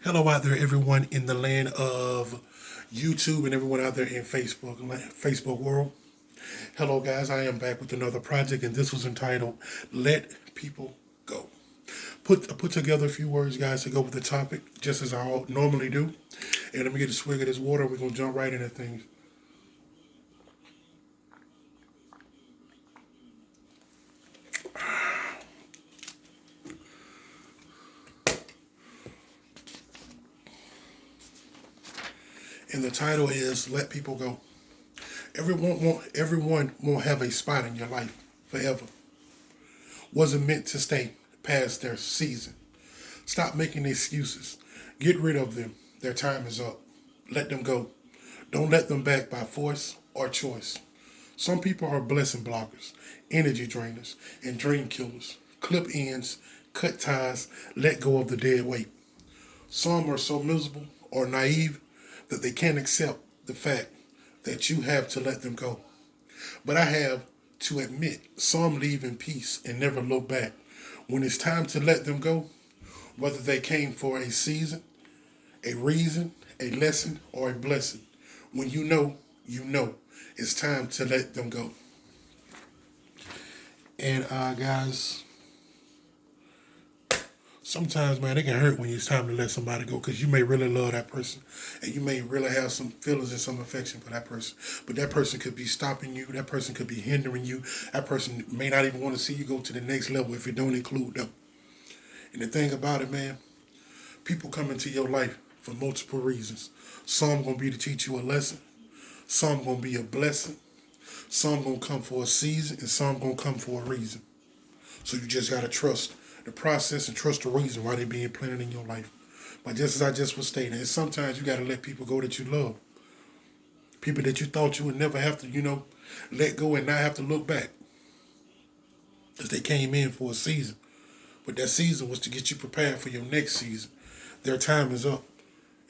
Hello out there, everyone in the land of YouTube and everyone out there in Facebook world. Hello, guys. I am back with another project, and this was entitled "Let People Go." Put together a few words, guys, to go with the topic, just as I normally do. And let me get a swig of this water. We're gonna jump right into things. And the title is "Let People Go." Everyone won't have a spot in your life forever. Wasn't meant to stay past their season. Stop making excuses. Get rid of them. Their time is up. Let them go. Don't let them back by force or choice. Some people are blessing blockers, energy drainers, and dream killers. Clip ends, cut ties, let go of the dead weight. Some are so miserable or naive that they can't accept the fact that you have to let them go. But I have to admit, some leave in peace and never look back. When it's time to let them go, whether they came for a season, a reason, a lesson, or a blessing, when you know it's time to let them go. And guys, sometimes, man, it can hurt when it's time to let somebody go because you may really love that person and you may really have some feelings and some affection for that person. But that person could be stopping you. That person could be hindering you. That person may not even want to see you go to the next level if it don't include them. And the thing about it, man, people come into your life for multiple reasons. Some gonna be to teach you a lesson. Some gonna be a blessing. Some gonna come for a season, and some gonna come for a reason. So you just gotta trust the process and trust the reason why they're being planted in your life. But just as I just was stating, and sometimes you gotta let people go that you love, people that you thought you would never have to, let go and not have to look back, because they came in for a season. But that season was to get you prepared for your next season. Their time is up.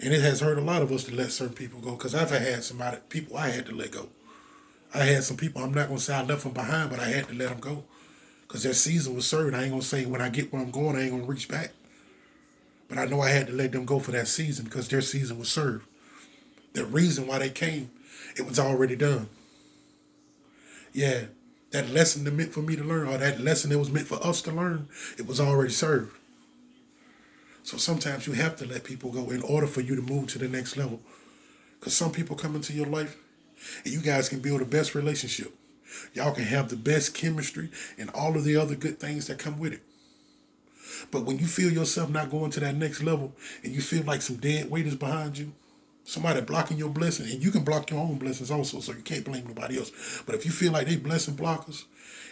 And it has hurt a lot of us to let certain people go because I've had some people I had to let go. I had some people, I'm not going to say I left them behind, but I had to let them go because their season was served. I ain't going to say when I get where I'm going, I ain't going to reach back. But I know I had to let them go for that season because their season was served. The reason why they came, it was already done. Yeah, that lesson that meant for me to learn, or that lesson that was meant for us to learn, it was already served. So sometimes you have to let people go in order for you to move to the next level. Because some people come into your life and you guys can build the best relationship. Y'all can have the best chemistry and all of the other good things that come with it. But when you feel yourself not going to that next level and you feel like some dead weight is behind you, somebody blocking your blessing, and you can block your own blessings also, so you can't blame nobody else. But if you feel like they blessing blockers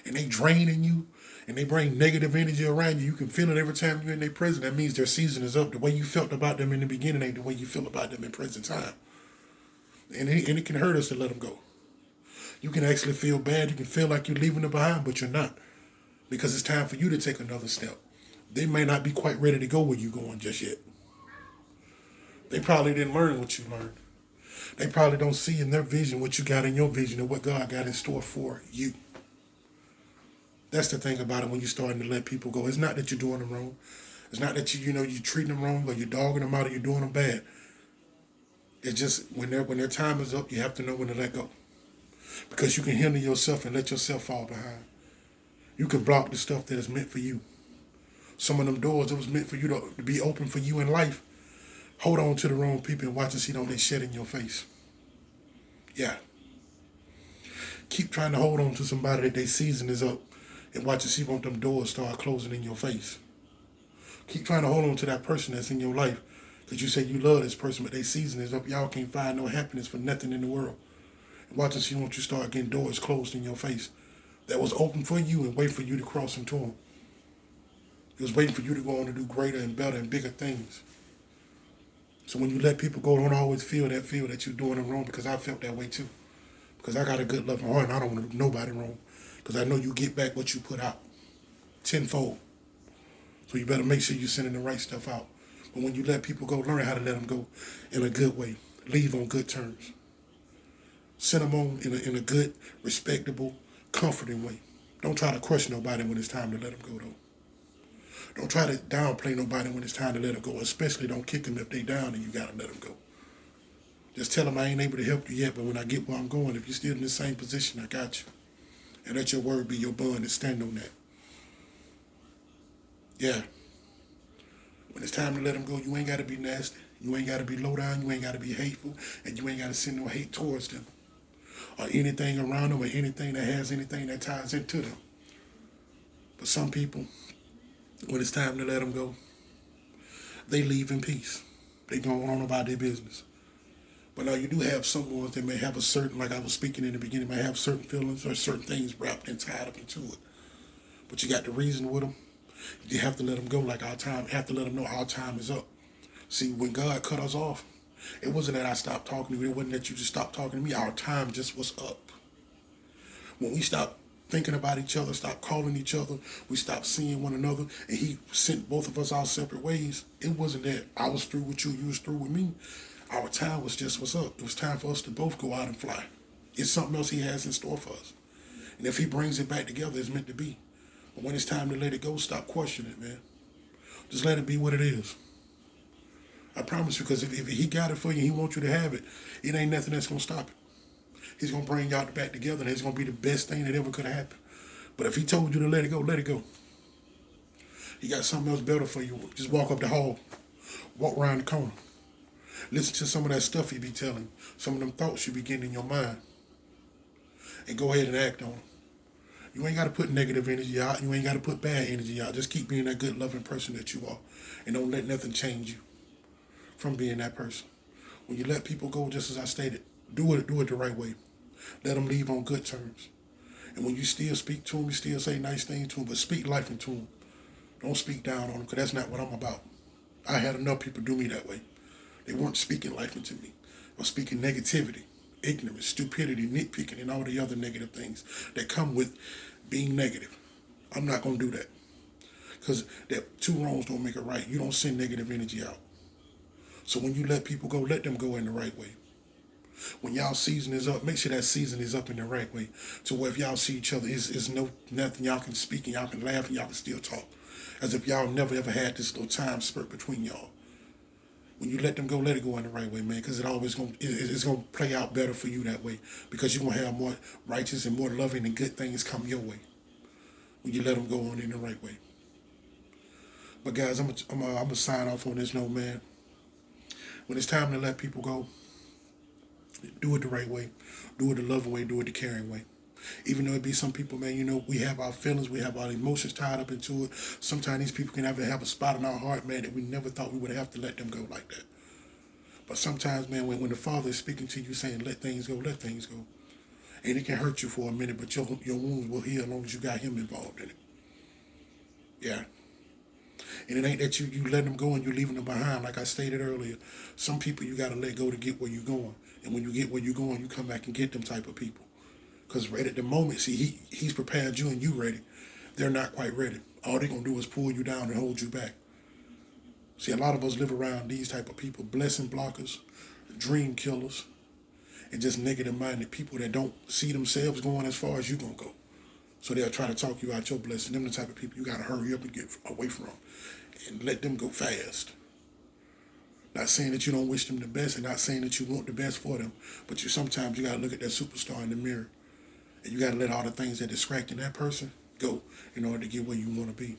and they draining you and they bring negative energy around you, you can feel it every time you're in their presence. That means their season is up. The way you felt about them in the beginning ain't the way you feel about them in present time. And it can hurt us to let them go. You can actually feel bad. You can feel like you're leaving them behind, but you're not. Because it's time for you to take another step. They may not be quite ready to go where you're going just yet. They probably didn't learn what you learned. They probably don't see in their vision what you got in your vision and what God got in store for you. That's the thing about it when you're starting to let people go. It's not that you're doing them wrong. It's not that you're treating them wrong or you're dogging them out or you're doing them bad. It's just when their time is up, you have to know when to let go. Because you can hinder yourself and let yourself fall behind. You can block the stuff that is meant for you. Some of them doors that was meant for you to be open for you in life. Hold on to the wrong people and watch and see don't they shed in your face. Yeah. Keep trying to hold on to somebody that their season is up and watch and see won't them doors start closing in your face. Keep trying to hold on to that person that's in your life because you say you love this person but their season is up. Y'all can't find no happiness for nothing in the world. And watch and see won't you start getting doors closed in your face that was open for you and wait for you to cross into them. It was waiting for you to go on to do greater and better and bigger things. So when you let people go, don't always feel that you're doing them wrong because I felt that way too. Because I got a good loving heart and I don't want to do nobody wrong. Because I know you get back what you put out tenfold. So you better make sure you're sending the right stuff out. But when you let people go, learn how to let them go in a good way. Leave on good terms. Send them on in a good, respectable, comforting way. Don't try to crush nobody when it's time to let them go, though. Don't try to downplay nobody when it's time to let them go. Especially don't kick them if they down and you got to let them go. Just tell them I ain't able to help you yet, but when I get where I'm going, if you're still in the same position, I got you. And let your word be your bond and stand on that. Yeah. When it's time to let them go, you ain't got to be nasty. You ain't got to be low down. You ain't got to be hateful. And you ain't got to send no hate towards them. Or anything around them or anything that has anything that ties into them. But some people, when it's time to let them go, they leave in peace. They go on about their business. But now you do have some ones that may have a certain, like I was speaking in the beginning, may have certain feelings or certain things wrapped and tied up into it. But you got to reason with them. You have to let them go like our time. You have to let them know our time is up. See, when God cut us off, it wasn't that I stopped talking to you. It wasn't that you just stopped talking to me. Our time just was up. When we stopped thinking about each other, stopped calling each other, we stopped seeing one another, and he sent both of us our separate ways, it wasn't that I was through with you, you was through with me. Our time was just what's up. It was time for us to both go out and fly. It's something else he has in store for us. And if he brings it back together, it's meant to be. But when it's time to let it go, stop questioning it, man. Just let it be what it is. I promise you, because if he got it for you, he wants you to have it, it ain't nothing that's going to stop it. He's going to bring y'all back together, and it's going to be the best thing that ever could have happened. But if he told you to let it go, let it go. He got something else better for you. Just walk up the hall. Walk around the corner. Listen to some of that stuff he be telling. Some of them thoughts you be getting in your mind. And go ahead and act on them. You ain't got to put negative energy out. You ain't got to put bad energy out. Just keep being that good, loving person that you are. And don't let nothing change you from being that person. When you let people go, just as I stated, do it the right way. Let them leave on good terms. And when you still speak to them, you still say nice things to them, but speak life into them. Don't speak down on them, because that's not what I'm about. I had enough people do me that way. They weren't speaking life into me. They were speaking negativity, ignorance, stupidity, nitpicking, and all the other negative things that come with being negative. I'm not going to do that. Because that two wrongs don't make it right. You don't send negative energy out. So when you let people go, let them go in the right way. When y'all season is up, make sure that season is up in the right way. So where if y'all see each other, it's nothing y'all can speak and y'all can laugh and y'all can still talk. As if y'all never ever had this little time spurt between y'all. When you let them go, let it go in the right way, man, because it's gonna play out better for you that way. Because you're gonna have more righteous and more loving and good things come your way when you let them go on in the right way. But guys, I'm gonna sign off on this note, man. When it's time to let people go, do it the right way. Do it the loving way. Do it the caring way. Even though it be some people, man, we have our feelings, we have our emotions tied up into it. Sometimes these people can have a spot in our heart, man, that we never thought we would have to let them go like that. But sometimes, man, when the Father is speaking to you saying, let things go, and it can hurt you for a minute, but your wounds will heal as long as you got him involved in it. Yeah. And it ain't that you letting them go and you leaving them behind. Like I stated earlier, some people you got to let go to get where you're going. And when you get where you're going, you come back and get them type of people. Because right at the moment, see, he's prepared you and you ready. They're not quite ready. All they're going to do is pull you down and hold you back. See, a lot of us live around these type of people, blessing blockers, dream killers, and just negative-minded people that don't see themselves going as far as you're going to go. So they'll try to talk you out your blessing. Them the type of people you got to hurry up and get away from and let them go fast. Not saying that you don't wish them the best and not saying that you want the best for them, but sometimes you got to look at that superstar in the mirror. And you got to let all the things that distracting that person go in order to get where you want to be.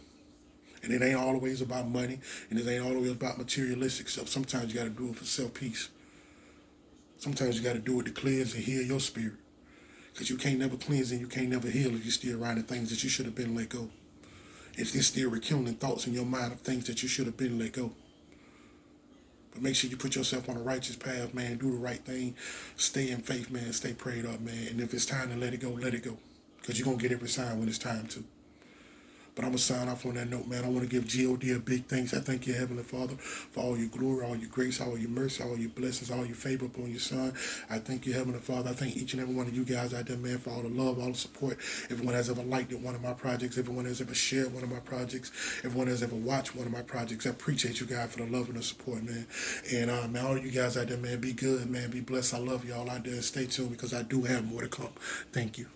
And it ain't always about money, and it ain't always about materialistic stuff. Sometimes you got to do it for self-peace. Sometimes you got to do it to cleanse and heal your spirit. Because you can't never cleanse and you can't never heal if you're still writing things that you should have been let go. If you're still rekindling thoughts in your mind of things that you should have been let go. But make sure you put yourself on a righteous path, man. Do the right thing. Stay in faith, man. Stay prayed up, man. And if it's time to let it go, let it go. Because you're going to get every sign when it's time to. But I'm going to sign off on that note, man. I want to give G.O.D. a big thanks. I thank you, Heavenly Father, for all your glory, all your grace, all your mercy, all your blessings, all your favor upon your son. I thank you, Heavenly Father. I thank each and every one of you guys out there, man, for all the love, all the support. Everyone has ever liked one of my projects. Everyone has ever shared one of my projects. Everyone has ever watched one of my projects. I appreciate you guys for the love and the support, man. And, man, all you guys out there, man, be good, man. Be blessed. I love y'all out there. Stay tuned because I do have more to come. Thank you.